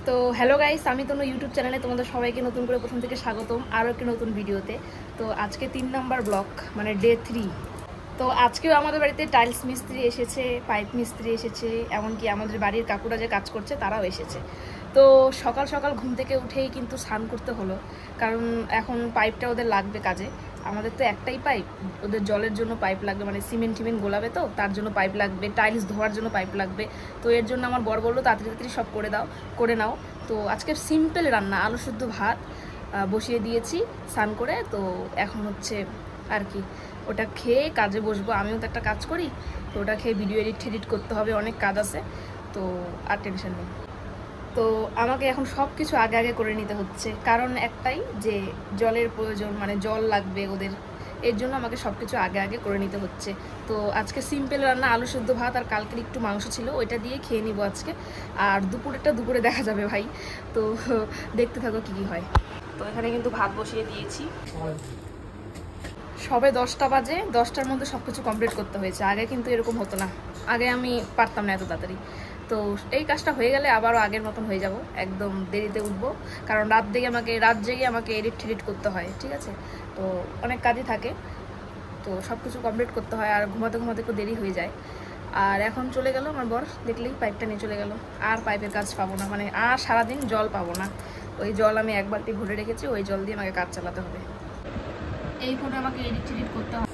তো hello guys, আমি তনু YouTube চ্যানেলে তোমাদের সবাইকে নতুন করে প্রথম থেকে স্বাগতম আরও একটি নতুন ভিডিওতে। তো আজকে 3 নাম্বার ব্লক, মানে ডে 3। তো আজকেও আমাদের বাড়িতে টাইলস মিস্ত্রি এসেছে, পাইপ মিস্ত্রি এসেছে, এমনকি আমাদের বাড়ির কাকুরা যে কাজ করছে তারাও এসেছে। তো সকাল সকাল ঘুম থেকে উঠেই কিন্তু স্নান করতে হলো, কারণ এখন পাইপটা ওদের লাগবে কাজে। আমাদের তো একটাই পাইপ, ওদের জলের জন্য পাইপ লাগবে, মানে সিমেন্ট টিমেন্ট গোলাবে, তো তার জন্য পাইপ লাগবে, টাইলস ধোয়ার জন্য পাইপ লাগবে। তো এর জন্য আমার বর বললো তাড়াতাড়ি সব করে নাও। তো আজকে সিম্পল রান্না, আলু শুদ্ধ ভাত বসিয়ে দিয়েছি স্নান করে। তো এখন হচ্ছে আর কি ওটা খেয়ে কাজে বসবো। আমিও তো একটা কাজ করি, তো ওটা খেয়ে ভিডিও এডিট করতে হবে, অনেক কাজ আছে, তো আর টেনশন নেই। তো আমাকে এখন সব কিছু আগে আগে করে নিতে হচ্ছে, কারণ একটাই যে জলের প্রয়োজন, মানে জল লাগবে ওদের, এর জন্য আমাকে সব কিছু আগে আগে করে নিতে হচ্ছে। তো আজকে সিম্পল রান্না, আলু সেদ্ধ ভাত, আর কালকের একটু মাংস ছিল, ওইটা দিয়ে খেয়ে নিব আজকে। আর দুপুরে দেখা যাবে ভাই, তো দেখতে থাকো কী কী হয়। তো এখানে কিন্তু ভাত বসিয়ে দিয়েছি, সবে 10টা বাজে, 10টার মধ্যে সব কিছু কমপ্লিট করতে হয়েছে। আগে কিন্তু এরকম হতো না, আগে আমি পারতাম না এত তাড়াতাড়ি। তো এই কাজটা হয়ে গেলে আবারও আগের মতন হয়ে যাব, একদম দেরিতে উঠবো, কারণ রাত জেগে আমাকে এডিট করতে হয়, ঠিক আছে? তো অনেক কাজই থাকে, তো সব কিছু কমপ্লিট করতে হয়, আর ঘুমাতে একটু দেরি হয়ে যায়। আর এখন চলে গেল আমার বর, দেখলেই পাইপটা নিয়ে চলে গেল। আর পাইপের কাজ পাবো না, মানে আর সারাদিন জল পাবো না। ওই জল আমি এক বালতি ভরে রেখেছি, ওই জল দিয়ে আমাকে কাজ চালাতে হবে। এই ফোনে আমাকে এডিট করতে হবে।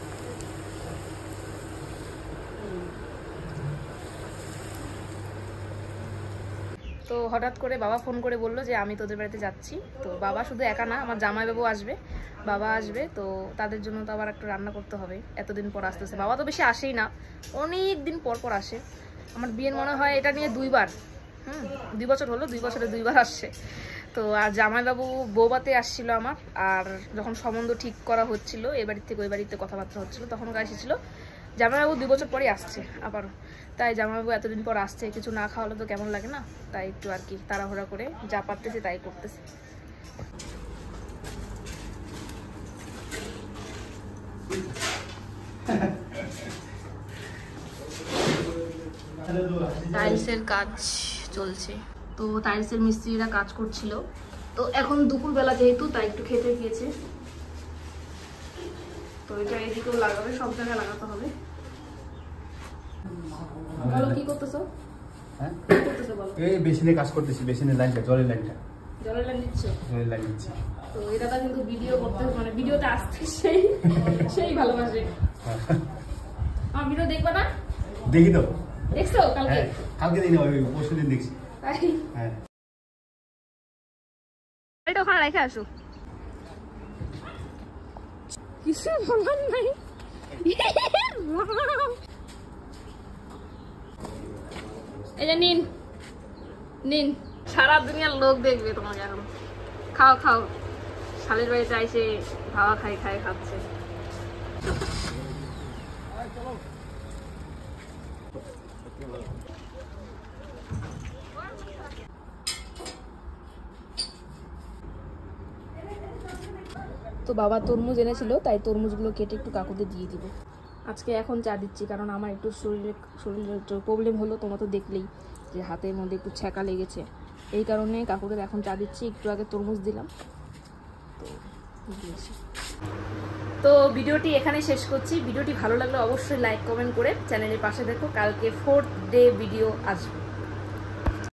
তো হঠাৎ করে বাবা ফোন করে বললো যে আমি তোদের বাড়িতে যাচ্ছি। তো বাবা শুধু একা না, আমার জামাইবাবু আসবে, বাবা আসবে, তো তাদের জন্য তো আবার একটু রান্না করতে হবে। এতদিন পর আসতেছে, বাবা তো বেশি আসেই না, অনেক দিন পর আসে। আমার বিয়ের মনে হয় এটা নিয়ে 2 বার, 2 বছর হলো, 2 বছরে 2 বার আসছে। তো আর জামাইবাবু বৌবাতে আসছিল আমার, আর যখন সম্বন্ধ ঠিক করা হচ্ছিল এ বাড়ির থেকে ওই বাড়িতে কথাবার্তা হচ্ছিল, তখন এসেছিল। জামাইবাবু 2 বছর পরে আসছে আবারও, তাই জামাইবাবু এতদিন পর আসছে, কিছু না খাওয়ালে তো কেমন লাগে না, তাই একটু আর কি তাড়াহুড়া করে যা পারতেছে তাই করতেছে। টাইলসের কাজ চলছে, তো টাইলসের মিস্ত্রিরা কাজ করছিল। তো এখন দুপুরবেলা যেহেতু, তাই একটু খেতে গিয়েছে। তো এটা এদিকেও লাগাবে, সব জায়গায় লাগাতে হবে। বলো কি করতেছো? হ্যাঁ, এই বেসিনে কাজ করতেছি, বেসিনের লাইনটা, জলের লাইন দিচ্ছ। তো এটা কিন্তু ভিডিও করতে, মানে ভিডিওতে আসতে সেই ভালোবাসে। আমার ভিডিও দেখবা না? দেখি তো। দেখছো কালকে? কালকে দেখি না, ওই পরশুদিন দেখছি। হ্যাঁ, এটা ওখানে রেখে আসো, কিছু বলার নাই। এই যে নিন, সারা দুনিয়ার লোক দেখবে তোমাকে এখন। খাও, শালের বাড়িতে আইসে খাওয়া খাচ্ছে। তো বাবা তরমুজ এনেছিল, তাই তরমুজগুলো কেটে একটু কাকুদের দিয়ে দিব। আজকে এখন চা দিচ্ছি, কারণ আমার একটু শরীরের একটু প্রবলেম হলো, তোমরা তো দেখলেই যে হাতের মধ্যে একটু ছ্যাঁকা লেগেছে, এই কারণে কাকুদের এখন চা দিচ্ছি। একটু আগে তরমুজ দিলাম, তো দিয়েছি। তো ভিডিওটি এখানে শেষ করছি। ভিডিওটি ভালো লাগলে অবশ্যই লাইক কমেন্ট করে চ্যানেলের পাশে দেখো, কালকে 4th ডে ভিডিও আসবে।